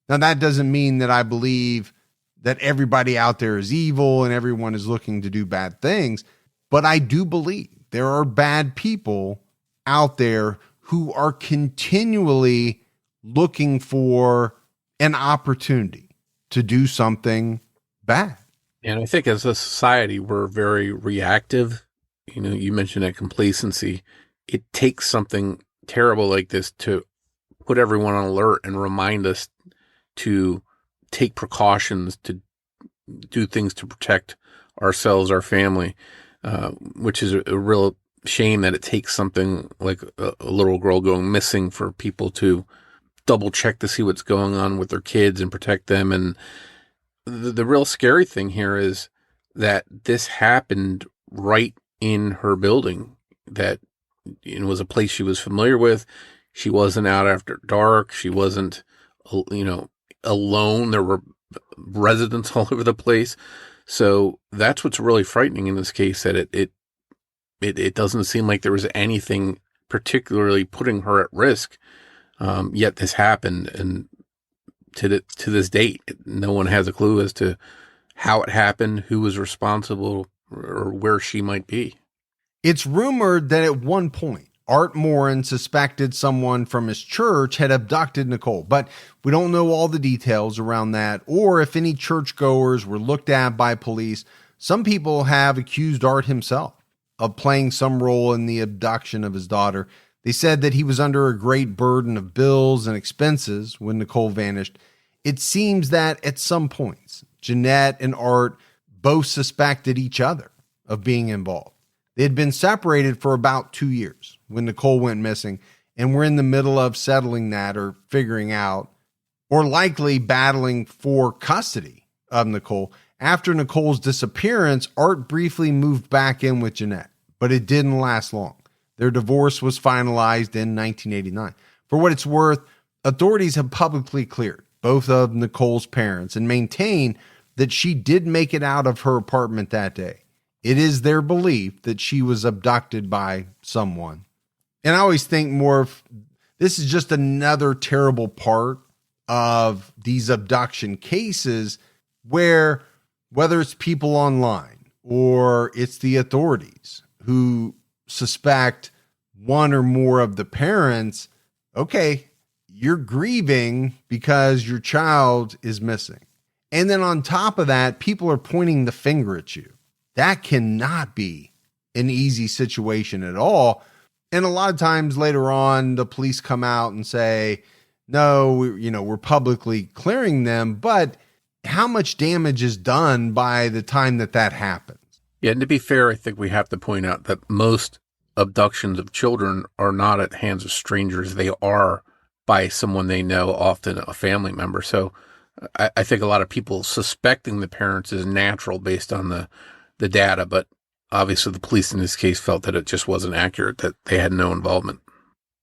Now, that doesn't mean that I believe that everybody out there is evil and everyone is looking to do bad things, but I do believe there are bad people out there who are continually looking for an opportunity to do something bad.
And I think as a society, we're very reactive. You mentioned that complacency. It takes something terrible like this to put everyone on alert and remind us to take precautions, to do things to protect ourselves, our family, which is a real shame that it takes something like a little girl going missing for people to double check to see what's going on with their kids and protect them. And the real scary thing here is that this happened right in her building, that it was a place she was familiar with. She wasn't out after dark. She wasn't, alone. There were residents all over the place. So that's what's really frightening in this case, that it doesn't seem like there was anything particularly putting her at risk. Yet this happened, and to this date, no one has a clue as to how it happened, who was responsible, or where she might be.
It's rumored that at one point, Art Morin suspected someone from his church had abducted Nicole, but we don't know all the details around that, or if any churchgoers were looked at by police. Some people have accused Art himself of playing some role in the abduction of his daughter. They said that he was under a great burden of bills and expenses when Nicole vanished. It seems that at some points, Jeanette and Art both suspected each other of being involved. They had been separated for about 2 years when Nicole went missing, and were in the middle of settling that, or figuring out, or likely battling for custody of Nicole. After Nicole's disappearance, Art briefly moved back in with Jeanette, but it didn't last long. Their divorce was finalized in 1989. For what it's worth, authorities have publicly cleared both of Nicole's parents and maintain that she did make it out of her apartment that day. It is their belief that she was abducted by someone. And I always think more of this is just another terrible part of these abduction cases, where whether it's people online or it's the authorities who suspect one or more of the parents, okay, you're grieving because your child is missing. And then on top of that, people are pointing the finger at you. That cannot be an easy situation at all. And a lot of times later on, the police come out and say, no, we're publicly clearing them. But how much damage is done by the time that happens?
Yeah, and to be fair, I think we have to point out that most abductions of children are not at hands of strangers. They are by someone they know, often a family member. So I think a lot of people suspecting the parents is natural based on the data, but Obviously, the police in this case felt that it just wasn't accurate, that they had no involvement.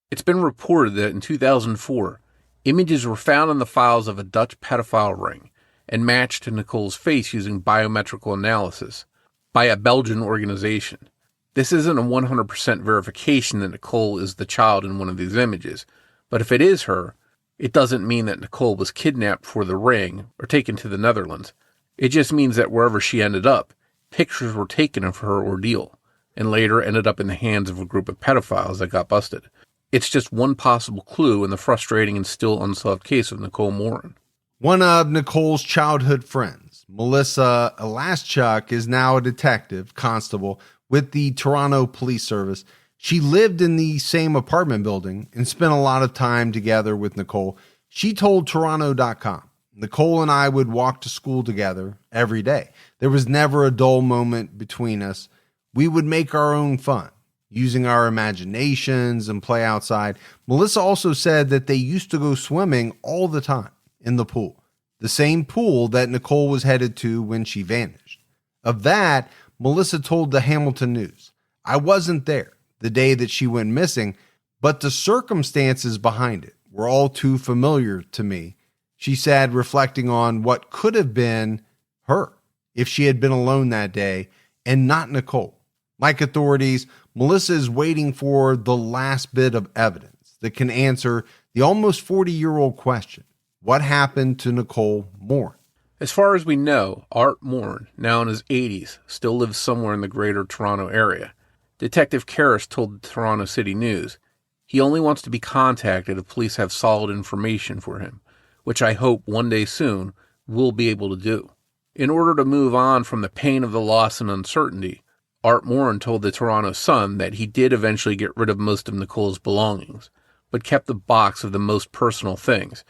It's been reported that in 2004, images were found in the files of a Dutch pedophile ring and matched to Nicole's face using biometrical analysis by a Belgian organization. This isn't a 100% verification that Nicole is the child in one of these images, but if it is her, it doesn't mean that Nicole was kidnapped for the ring or taken to the Netherlands. It just means that wherever she ended up, pictures were taken of her ordeal and later ended up in the hands of a group of pedophiles that got busted. It's just one possible clue in the frustrating and still unsolved case of Nicole Morin.
One of Nicole's childhood friends, Melissa Alaschuk, is now a detective constable with the Toronto Police Service. She lived in the same apartment building and spent a lot of time together with Nicole. She told Toronto.com, Nicole and I would walk to school together every day. There was never a dull moment between us. We would make our own fun, using our imaginations and play outside. Melissa also said that they used to go swimming all the time in the pool, the same pool that Nicole was headed to when she vanished. Of that, Melissa told the Hamilton News, I wasn't there the day that she went missing, but the circumstances behind it were all too familiar to me. She said, reflecting on what could have been her if she had been alone that day and not Nicole. Like authorities, Melissa is waiting for the last bit of evidence that can answer the almost 40-year-old question. What happened to Nicole Morin?
As far as we know, Art Morin, now in his 80s, still lives somewhere in the greater Toronto area. Detective Karras told the Toronto City News he only wants to be contacted if police have solid information for him, which I hope one day soon we'll be able to do. In order to move on from the pain of the loss and uncertainty, Art Morin told the Toronto Sun that he did eventually get rid of most of Nicole's belongings, but kept the box of the most personal things,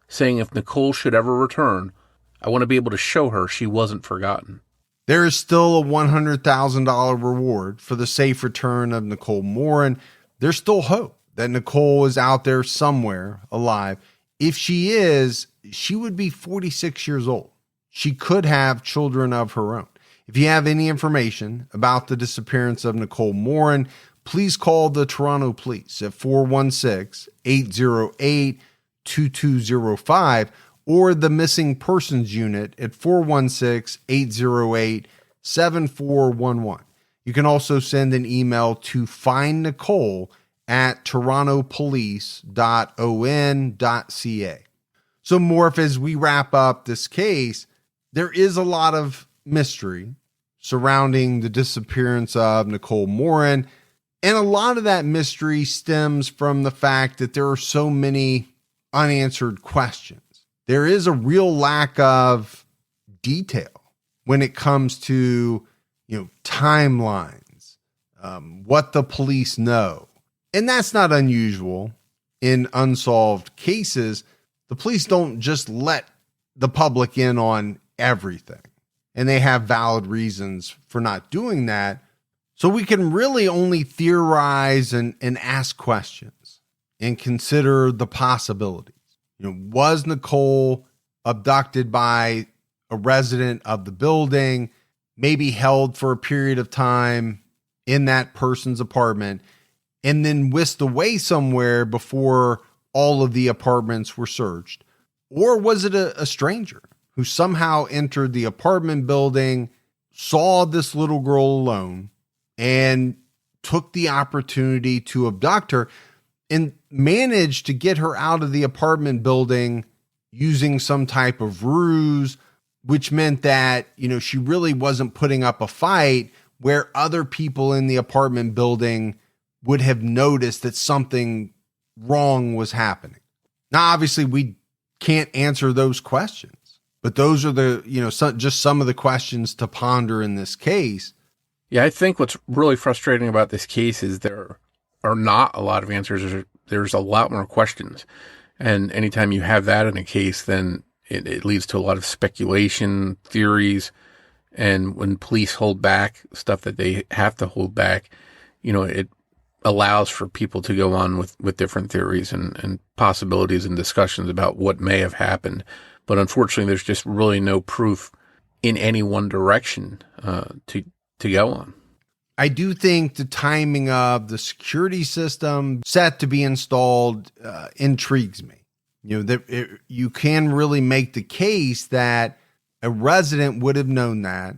saying if Nicole should ever return, I want to be able to show her she wasn't forgotten.
There is still a $100,000 reward for the safe return of Nicole Morin. There's still hope that Nicole is out there somewhere alive. If she is, she would be 46 years old. She could have children of her own. If you have any information about the disappearance of Nicole Morin, please call the Toronto Police at 416-808-2205 or the Missing Persons Unit at 416-808-7411. You can also send an email to findnicole@torontopolice.on.ca. So, Morf, as we wrap up this case, there is a lot of mystery surrounding the disappearance of Nicole Morin, and a lot of that mystery stems from the fact that there are so many unanswered questions. There is a real lack of detail when it comes to, timelines, what the police know. And that's not unusual in unsolved cases. The police don't just let the public in on everything, and they have valid reasons for not doing that. So we can really only theorize and ask questions and consider the possibilities. Was Nicole abducted by a resident of the building, maybe held for a period of time in that person's apartment, and then whisked away somewhere before all of the apartments were searched? Or was it a stranger who somehow entered the apartment building, saw this little girl alone, and took the opportunity to abduct her and managed to get her out of the apartment building using some type of ruse, which meant that, she really wasn't putting up a fight where other people in the apartment building would have noticed that something wrong was happening. Now, obviously, we can't answer those questions, but those are just some of the questions to ponder in this case.
Yeah, I think what's really frustrating about this case is there are not a lot of answers. There's a lot more questions. And anytime you have that in a case, then it leads to a lot of speculation, theories. And when police hold back stuff that they have to hold back, it allows for people to go on with different theories and possibilities and discussions about what may have happened. But unfortunately, there's just really no proof in any one direction to go on.
I do think the timing of the security system set to be installed intrigues me. You can really make the case that a resident would have known that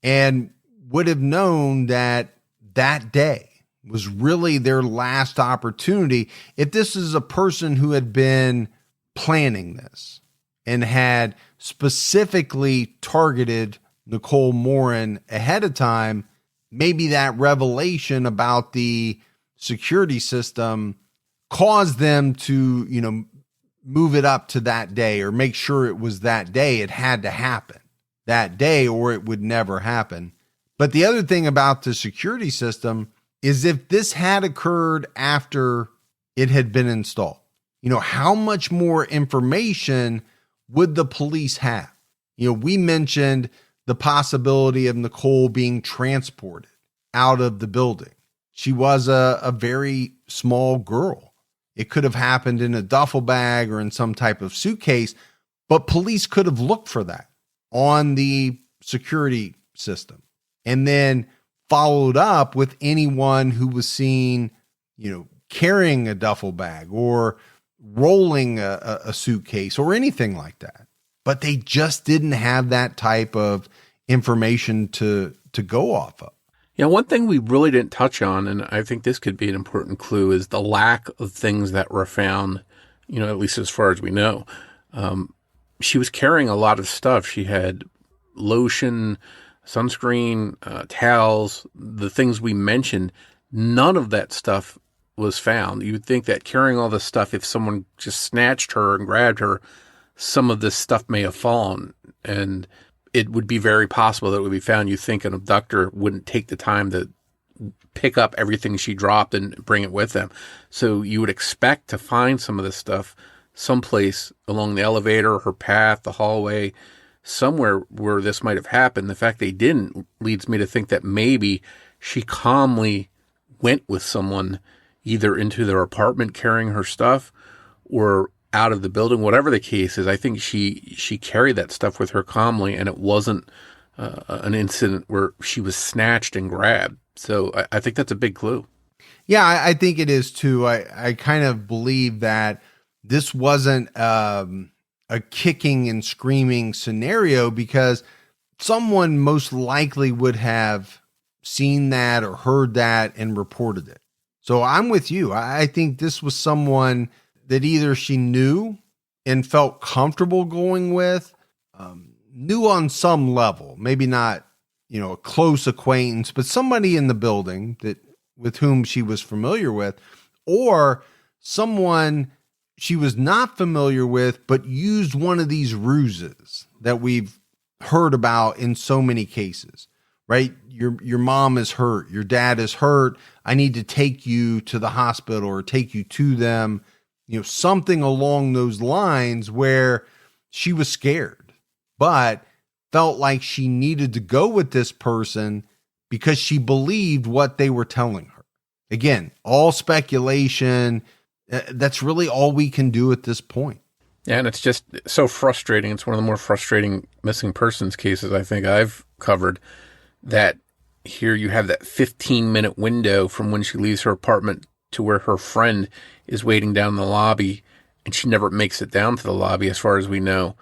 and would have known that that day was really their last opportunity. If this is a person who had been planning this and had specifically targeted Nicole Morin ahead of time, maybe that revelation about the security system caused them to, move it up to that day or make sure it was that day. It had to happen that day or it would never happen. But the other thing about the security system is if this had occurred after it had been installed, how much more information would the police have? We mentioned the possibility of Nicole being transported out of the building. She was a very small girl. It could have happened in a duffel bag or in some type of suitcase, but police could have looked for that on the security system and then followed up with anyone who was seen, carrying a duffel bag or rolling a suitcase or anything like that. But they just didn't have that type of information to go off of.
Yeah, one thing we really didn't touch on, and I think this could be an important clue, is the lack of things that were found, at least as far as we know. She was carrying a lot of stuff. She had lotion, sunscreen, towels, the things we mentioned. None of that stuff was found. You would think that carrying all this stuff, if someone just snatched her and grabbed her, some of this stuff may have fallen, and it would be very possible that it would be found. You think an abductor wouldn't take the time to pick up everything she dropped and bring it with them. So you would expect to find some of this stuff someplace along the elevator, her path, the hallway, somewhere where this might have happened. The fact they didn't leads me to think that maybe she calmly went with someone either into their apartment carrying her stuff or out of the building. Whatever the case is, I think she carried that stuff with her calmly, and it wasn't an incident where she was snatched and grabbed. So I think that's a big clue.
Yeah, I think it is too. I kind of believe that this wasn't a kicking and screaming scenario because someone most likely would have seen that or heard that and reported it. So I'm with you. I think this was someone that either she knew and felt comfortable going with, knew on some level, maybe not, a close acquaintance, but somebody in the building with whom she was familiar with, or someone she was not familiar with, but used one of these ruses that we've heard about in so many cases, right? Your mom is hurt. Your dad is hurt. I need to take you to the hospital or take you to them. Something along those lines where she was scared, but felt like she needed to go with this person because she believed what they were telling her. Again, all speculation. That's really all we can do at this point.
Yeah, and it's just so frustrating. It's one of the more frustrating missing persons cases I think I've covered, that here you have that 15-minute window from when she leaves her apartment to where her friend is waiting down in the lobby, and she never makes it down to the lobby as far as we know.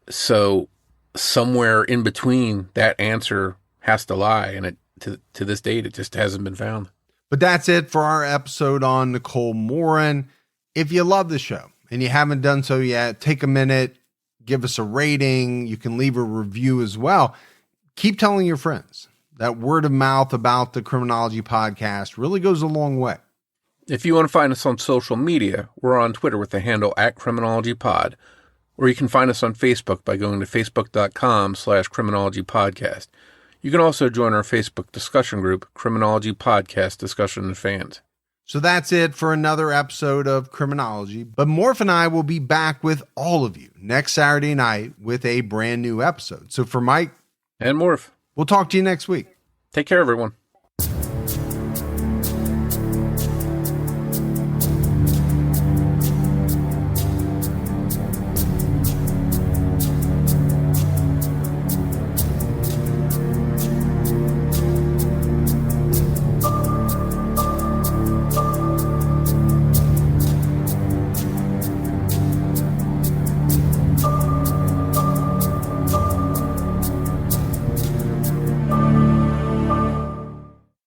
So somewhere in between, that answer has to lie, and to this date, it just hasn't been found.
But that's it for our episode on Nicole Morin. If you love the show and you haven't done so yet, take a minute, give us a rating. You can leave a review as well. Keep telling your friends. That word of mouth about the Criminology podcast really goes a long way.
If you want to find us on social media, we're on Twitter with the handle @CriminologyPod, or you can find us on Facebook by going to facebook.com/CriminologyPodcast. You can also join our Facebook discussion group, Criminology Podcast Discussion and Fans.
So that's it for another episode of Criminology. But Morf and I will be back with all of you next Saturday night with a brand new episode. So for Mike
and Morf,
we'll talk to you next week.
Take care, everyone.